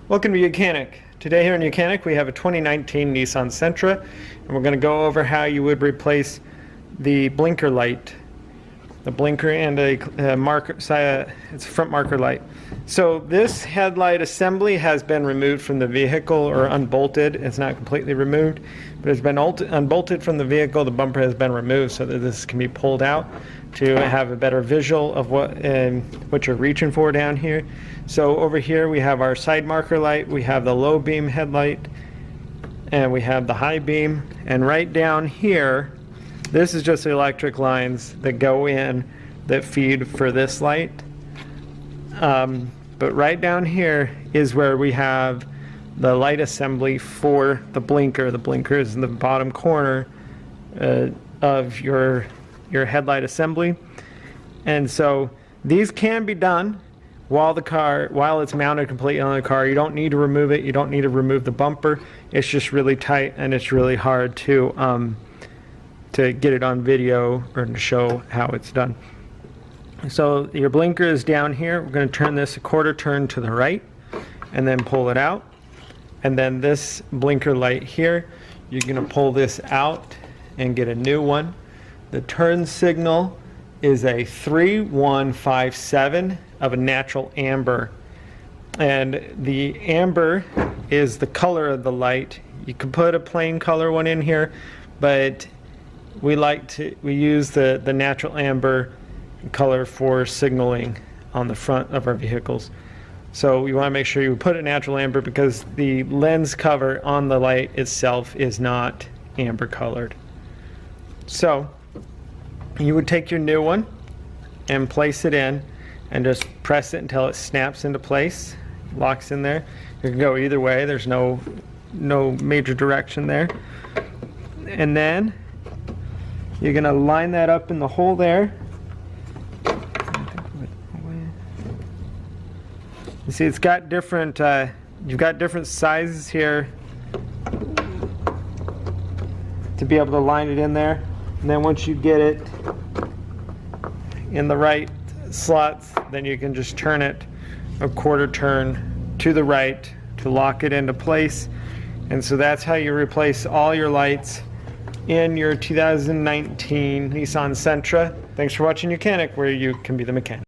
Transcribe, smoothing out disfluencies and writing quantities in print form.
Welcome to YOUCANIC. Today here in YOUCANIC we have a 2019 Nissan Sentra, and we're going to go over how you would replace the blinker light. The blinker and a marker, it's a front marker light. So this headlight assembly has been removed from the vehicle or unbolted. It's not completely removed, but it's been unbolted from the vehicle. The bumper has been removed so that this can be pulled out to have a better visual of what you're reaching for down here. So over here we have our side marker light, we have the low beam headlight, and we have the high beam. And right down here, this is just the electric lines that go in that feed for this light. But right down here is where we have the light assembly for the blinker. The blinker is in the bottom corner of your headlight assembly. And so these can be done while it's mounted completely on the car. You don't need to remove it. You don't need to remove the bumper. It's just really tight and it's really hard to get it on video or to show how it's done. So your blinker is down here. We're going to turn this a quarter turn to the right and then pull it out. And then this blinker light here, you're going to pull this out and get a new one. The turn signal is a 3157 of a natural amber. And the amber is the color of the light. You can put a plain color one in here, but we use the natural amber color for signaling on the front of our vehicles. So you want to make sure you put it natural amber because the lens cover on the light itself is not amber colored. So you would take your new one and place it in and just press it until it snaps into place, locks in there. You can go either way. There's no major direction there. And then you're going to line that up in the hole there. You see it's got different, you've got different sizes here to be able to line it in there. And then once you get it in the right slots, then you can just turn it a quarter turn to the right to lock it into place. And so that's how you replace all your lights in your 2019 Nissan Sentra. Thanks for watching YOUCANIC, where you can be the mechanic.